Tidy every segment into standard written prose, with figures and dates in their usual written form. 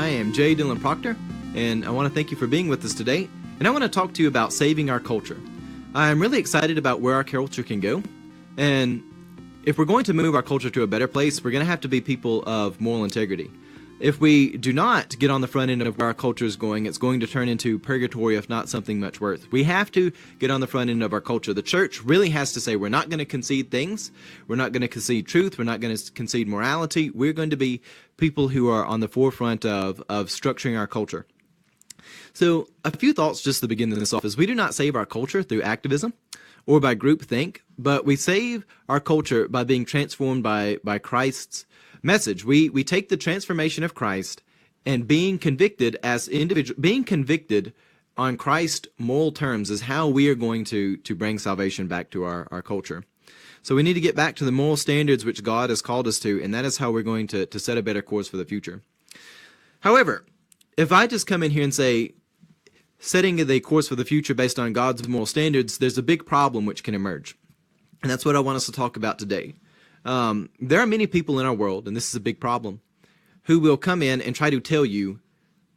am Jay Dylan Proctor, and I want to thank you for being with us today. And I want to talk to you about saving our culture. I'm really excited about where our culture can go. And if we're going to move our culture to a better place, we're going to have to be people of moral integrity. If we do not get on the front end of where our culture is going, it's going to turn into purgatory, if not something much worse. We have to get on the front end of our culture. The church really has to say we're not going to concede things. We're not going to concede truth. We're not going to concede morality. We're going to be people who are on the forefront of structuring our culture. So a few thoughts just to begin this off is we do not save our culture through activism or by groupthink, but we save our culture by being transformed by Christ's message. We take the transformation of Christ and being convicted as individual, being convicted on Christ's moral terms is how we are going to bring salvation back to our culture. So we need to get back to the moral standards which God has called us to, and that is how we're going to set a better course for the future. However, if I just come in here and say, setting the course for the future based on God's moral standards, there's a big problem which can emerge. And that's what I want us to talk about today. There are many people in our world, and this is a big problem, who will come in and try to tell you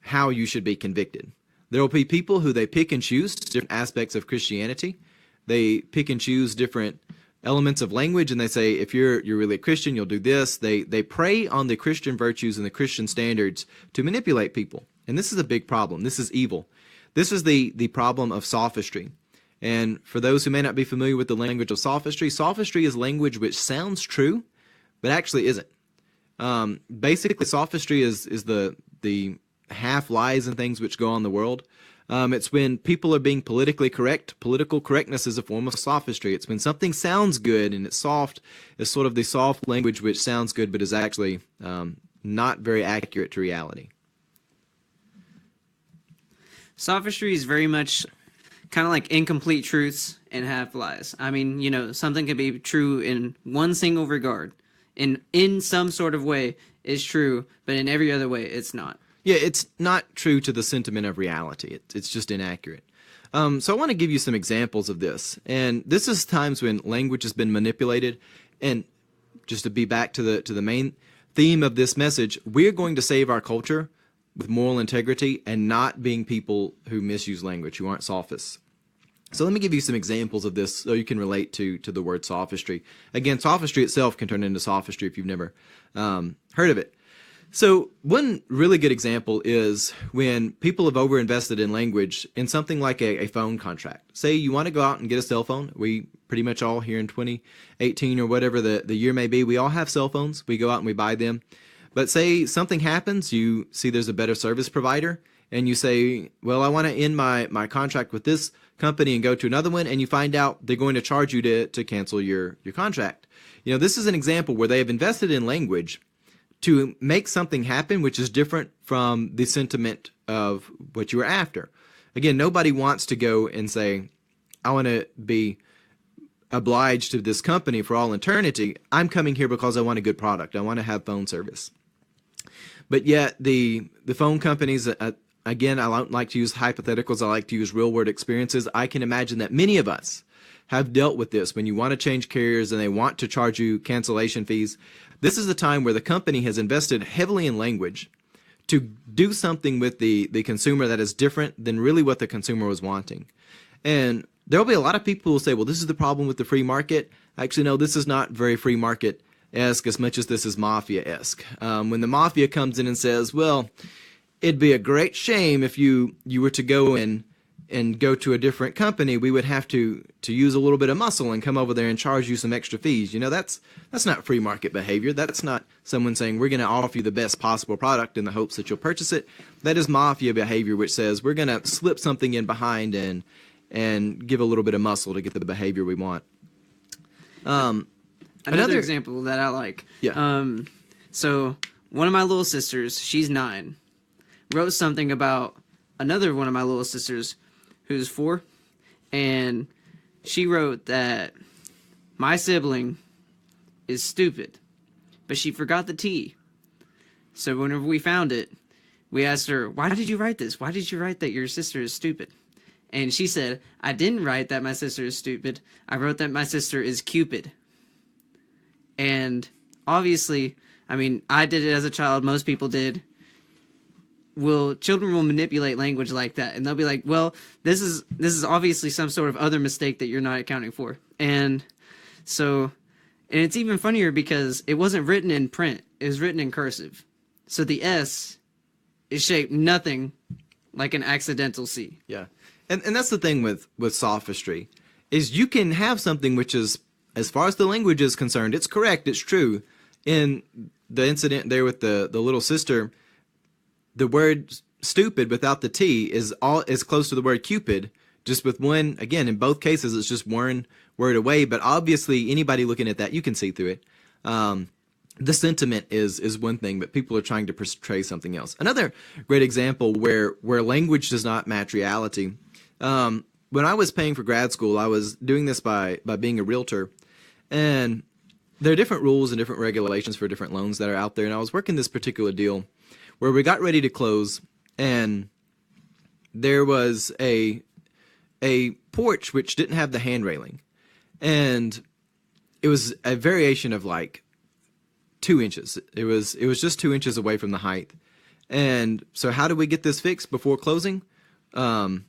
how you should be convicted. There will be people who they pick and choose different aspects of Christianity. They pick and choose different elements of language, and they say, if you're really a Christian, you'll do this. They prey on the Christian virtues and the Christian standards to manipulate people. And this is a big problem. This is evil. This is the problem of sophistry. And for those who may not be familiar with the language of sophistry, sophistry is language which sounds true, but actually isn't. Basically, sophistry is the half lies and things which go on in the world. It's when people are being politically correct. Political correctness is a form of sophistry. It's when something sounds good and it's soft. It's sort of the soft language which sounds good but is actually not very accurate to reality. Sophistry is very much kind of like incomplete truths and half lies. I mean, something can be true in one single regard. In some sort of way, it's true, but in every other way, it's not. Yeah, it's not true to the sentiment of reality. It's just inaccurate. So I want to give you some examples of this. And this is times when language has been manipulated. And just to be back to the main theme of this message, we're going to save our culture with moral integrity and not being people who misuse language, who aren't sophists. So let me give you some examples of this so you can relate to the word sophistry. Again, sophistry itself can turn into sophistry if you've never heard of it. So one really good example is when people have overinvested in language in something like a phone contract. Say you want to go out and get a cell phone. We pretty much all here in 2018 or whatever the year may be, we all have cell phones. We go out and we buy them. But say something happens, you see there's a better service provider, and you say, well, I want to end my contract with this company and go to another one, and you find out they're going to charge you to cancel your contract. This is an example where they have invested in language to make something happen which is different from the sentiment of what you were after. Again, nobody wants to go and say, I want to be obliged to this company for all eternity. I'm coming here because I want a good product. I want to have phone service. But yet the phone companies, again, I don't like to use hypotheticals. I like to use real-world experiences. I can imagine that many of us have dealt with this. When you want to change carriers and they want to charge you cancellation fees, this is the time where the company has invested heavily in language to do something with the consumer that is different than really what the consumer was wanting. And there will be a lot of people who will say, well, this is the problem with the free market. Actually, no, this is not very free market-esque as much as this is mafia-esque. When the mafia comes in and says, well, it'd be a great shame if you were to go and go to a different company, we would have to use a little bit of muscle and come over there and charge you some extra fees. That's not free market behavior. That's not someone saying we're going to offer you the best possible product in the hopes that you'll purchase it. That is mafia behavior, which says we're going to slip something in behind and give a little bit of muscle to get the behavior we want. Another example that I like. Yeah. So one of my little sisters, she's 9, wrote something about another one of my little sisters who's 4, and she wrote that my sibling is stupid, but she forgot the T. So whenever we found it, we asked her, why did you write this? Why did you write that your sister is stupid? And she said, I didn't write that my sister is stupid. I wrote that my sister is Cupid. And obviously, I mean, I did it as a child. Most people did. children will manipulate language like that, and they'll be like, well, this is obviously some sort of other mistake that you're not accounting for. And so, and it's even funnier because it wasn't written in print, it was written in cursive. So the S is shaped nothing like an accidental C. Yeah. And that's the thing with sophistry, is you can have something which is, as far as the language is concerned, it's correct, it's true. In the incident there with the little sister, the word stupid without the T is close to the word Cupid, just with one, again, in both cases, it's just one word away, but obviously anybody looking at that, you can see through it. The sentiment is one thing, but people are trying to portray something else. Another great example where language does not match reality. When I was paying for grad school, I was doing this by being a realtor, and there are different rules and different regulations for different loans that are out there, and I was working this particular deal where we got ready to close, and there was a porch which didn't have the hand railing, and it was a variation of like 2 inches. It was just 2 inches away from the height. And so how did we get this fixed before closing? And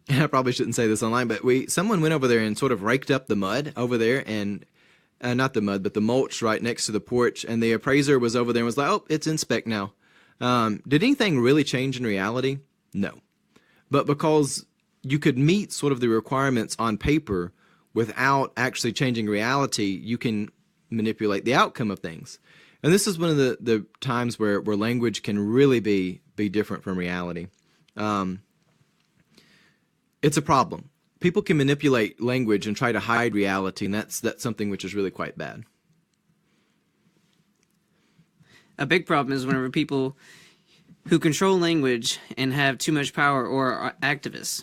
I probably shouldn't say this online, but someone went over there and sort of raked up the mud over there, and not the mud, but the mulch right next to the porch. And the appraiser was over there and was like, oh, it's inspect now. Did anything really change in reality? No. But because you could meet sort of the requirements on paper without actually changing reality, you can manipulate the outcome of things. And this is one of the times where language can really be different from reality. It's a problem. People can manipulate language and try to hide reality, and that's something which is really quite bad. A big problem is whenever people who control language and have too much power or are activists,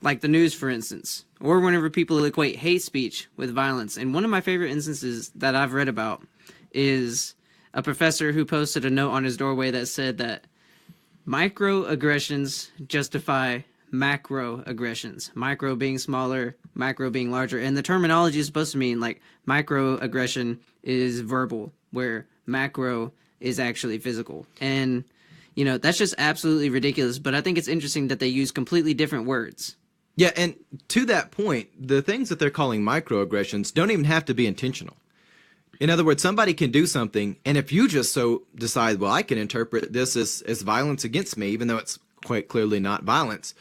like the news, for instance, or whenever people equate hate speech with violence. And one of my favorite instances that I've read about is a professor who posted a note on his doorway that said that microaggressions justify macroaggressions. Micro being smaller, macro being larger. And the terminology is supposed to mean like microaggression is verbal, where macro is actually physical. And, you know, that's just absolutely ridiculous. But I think it's interesting that they use completely different words. Yeah, and to that point, the things that they're calling microaggressions don't even have to be intentional. In other words, somebody can do something, and if you just so decide, well, I can interpret this as violence against me, even though it's quite clearly not violence.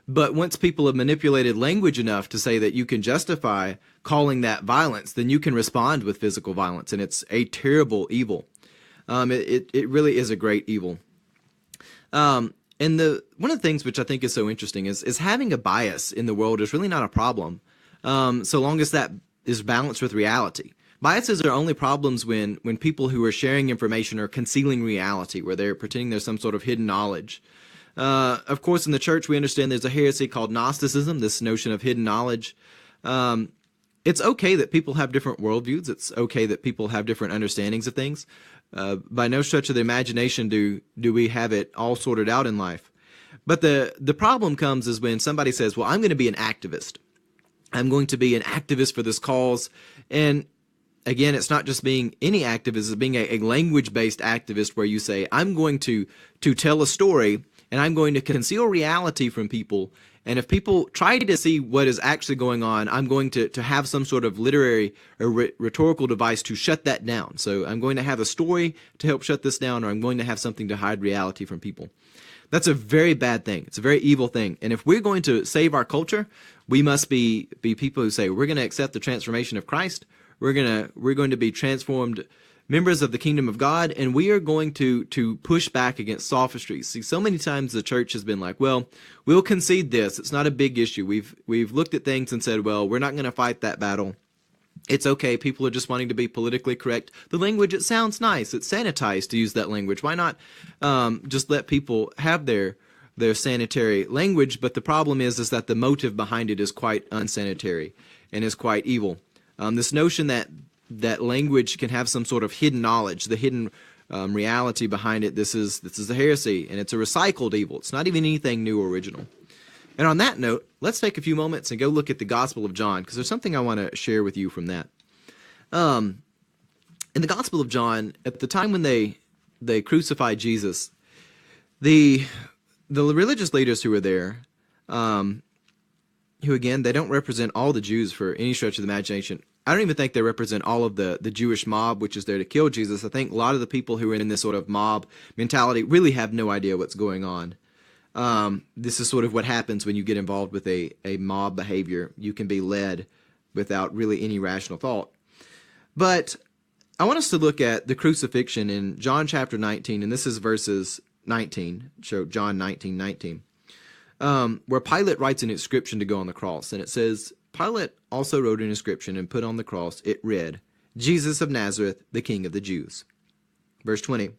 But once people have manipulated language enough to say that you can justify calling that violence, then you can respond with physical violence, and it's a terrible evil. It really is a great evil. And one of the things which I think is so interesting is having a bias in the world is really not a problem, so long as that is balanced with reality. Biases are only problems when people who are sharing information are concealing reality, where they're pretending there's some sort of hidden knowledge. Of course, in the church, we understand there's a heresy called Gnosticism, this notion of hidden knowledge. It's okay that people have different worldviews. It's okay that people have different understandings of things. By no stretch of the imagination do we have it all sorted out in life. But the problem comes is when somebody says, well, I'm going to be an activist. I'm going to be an activist for this cause. And again, it's not just being any activist, it's being a language-based activist where you say, I'm going to tell a story and I'm going to conceal reality from people. And if people try to see what is actually going on, I'm going to have some sort of literary or rhetorical device to shut that down. So I'm going to have a story to help shut this down, or I'm going to have something to hide reality from people. That's a very bad thing. It's a very evil thing. And if we're going to save our culture, we must be people who say we're going to accept the transformation of Christ. We're going to be transformed members of the kingdom of God, and we are going to push back against sophistry. See, so many times the church has been like, well, we'll concede this. It's not a big issue. We've looked at things and said, well, we're not going to fight that battle. It's okay. People are just wanting to be politically correct. The language, it sounds nice. It's sanitized to use that language. Why not just let people have their sanitary language? But the problem is that the motive behind it is quite unsanitary and is quite evil. This notion that language can have some sort of hidden knowledge, the hidden reality behind it, this is a heresy, and it's a recycled evil. It's not even anything new or original. And on that note, let's take a few moments and go look at the Gospel of John, because there's something I want to share with you from that. In the Gospel of John, at the time when they crucified Jesus, The religious leaders who were there, who again, they don't represent all the Jews for any stretch of the imagination. I don't even think they represent all of the Jewish mob, which is there to kill Jesus. I think a lot of the people who are in this sort of mob mentality really have no idea what's going on. This is sort of what happens when you get involved with a mob behavior. You can be led without really any rational thought. But I want us to look at the crucifixion in John chapter 19, and this is verses 19, so John 19:19, where Pilate writes an inscription to go on the cross, and it says, Pilate also wrote an inscription and put on the cross, it read, Jesus of Nazareth, the King of the Jews. Verse 20,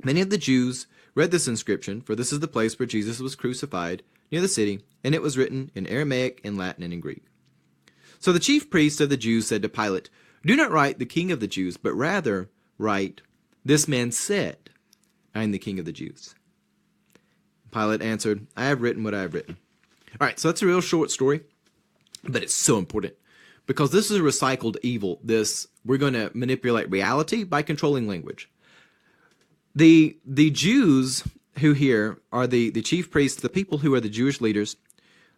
many of the Jews read this inscription, for this is the place where Jesus was crucified, near the city, and it was written in Aramaic, in Latin, and in Greek. So the chief priests of the Jews said to Pilate, do not write the King of the Jews, but rather write, this man said, I am the King of the Jews. Pilate answered, I have written what I have written. All right, so that's a real short story, but it's so important because this is a recycled evil. We're going to manipulate reality by controlling language. The Jews who here are the chief priests, the people who are the Jewish leaders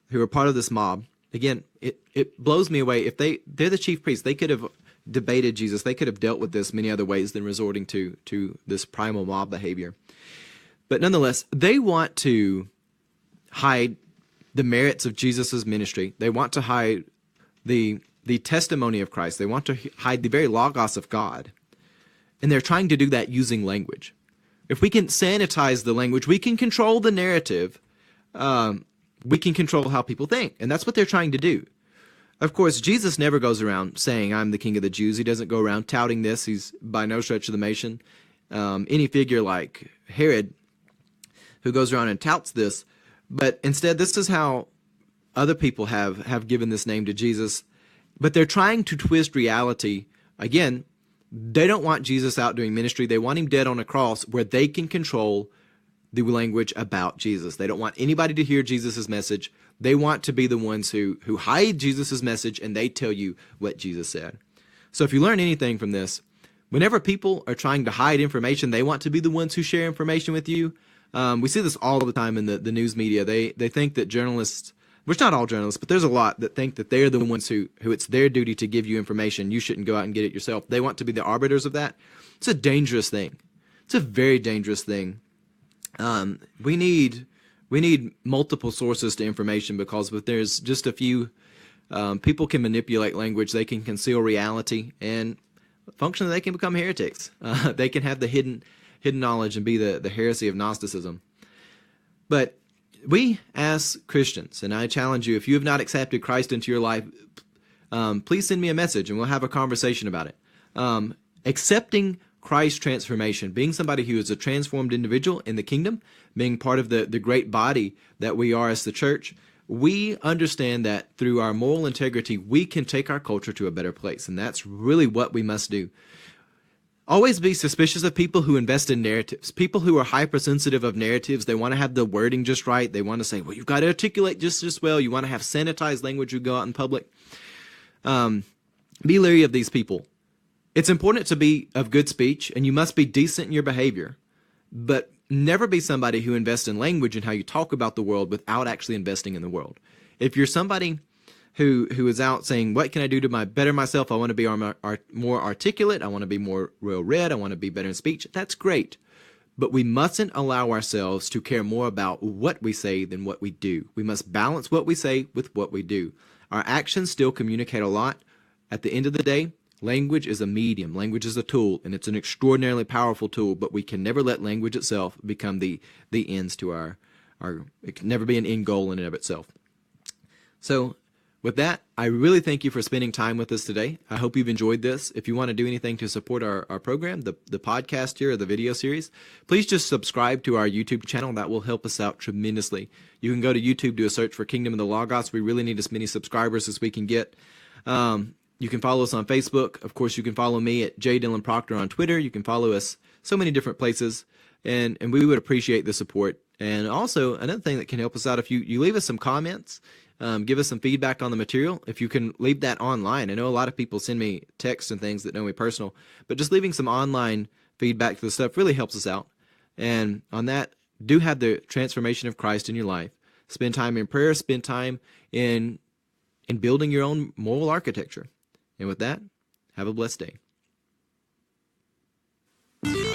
who are part of this mob. Again, it blows me away. If they're the chief priests, they could have debated Jesus. They could have dealt with this many other ways than resorting to this primal mob behavior. But nonetheless, they want to hide the merits of Jesus' ministry. They want to hide the testimony of Christ. They want to hide the very logos of God. And they're trying to do that using language. If we can sanitize the language, we can control the narrative. We can control how people think. And that's what they're trying to do. Of course, Jesus never goes around saying, I'm the King of the Jews. He doesn't go around touting this. He's by no stretch of the imagination. Any figure like Herod, who goes around and touts this. But instead, this is how other people have given this name to Jesus. But they're trying to twist reality. Again, they don't want Jesus out doing ministry. They want him dead on a cross where they can control the language about Jesus. They don't want anybody to hear Jesus' message. They want to be the ones who hide Jesus' message and they tell you what Jesus said. So if you learn anything from this, whenever people are trying to hide information, they want to be the ones who share information with you. We see this all the time in the news media. They think that journalists, which not all journalists, but there's a lot that think that they're the ones who it's their duty to give you information. You shouldn't go out and get it yourself. They want to be the arbiters of that. It's a dangerous thing. It's a very dangerous thing. We need multiple sources to information because if there's just a few, people can manipulate language. They can conceal reality, and functionally they can become heretics. They can have the hidden knowledge and be the heresy of Gnosticism. But we as Christians, and I challenge you, if you have not accepted Christ into your life, please send me a message and we'll have a conversation about it. Accepting Christ's transformation, being somebody who is a transformed individual in the kingdom, being part of the great body that we are as the church, we understand that through our moral integrity, we can take our culture to a better place. And that's really what we must do. Always be suspicious of people who invest in narratives. People who are hypersensitive of narratives, they want to have the wording just right. They want to say, well, you've got to articulate just as well. You want to have sanitized language you go out in public. Be leery of these people. It's important to be of good speech, and you must be decent in your behavior. But never be somebody who invests in language and how you talk about the world without actually investing in the world. If you're somebody who is out saying, what can I do to better myself? I want to be more articulate. I want to be more well-read. I want to be better in speech. That's great. But we mustn't allow ourselves to care more about what we say than what we do. We must balance what we say with what we do. Our actions still communicate a lot. At the end of the day, language is a medium. Language is a tool, and it's an extraordinarily powerful tool, but we can never let language itself become the ends to our it can never be an end goal in and of itself. So, with that, I really thank you for spending time with us today. I hope you've enjoyed this. If you want to do anything to support our program, the podcast here or the video series, please just subscribe to our YouTube channel. That will help us out tremendously. You can go to YouTube, do a search for Kingdom of the Logos. We really need as many subscribers as we can get. You can follow us on Facebook. Of course, you can follow me at J. Dylan Proctor on Twitter. You can follow us so many different places, and we would appreciate the support. And also, another thing that can help us out, if you leave us some comments, give us some feedback on the material. If you can leave that online. I know a lot of people send me texts and things that know me personal, but just leaving some online feedback to the stuff really helps us out. And on that, do have the transformation of Christ in your life. Spend time in prayer, spend time in building your own moral architecture. And with that, have a blessed day.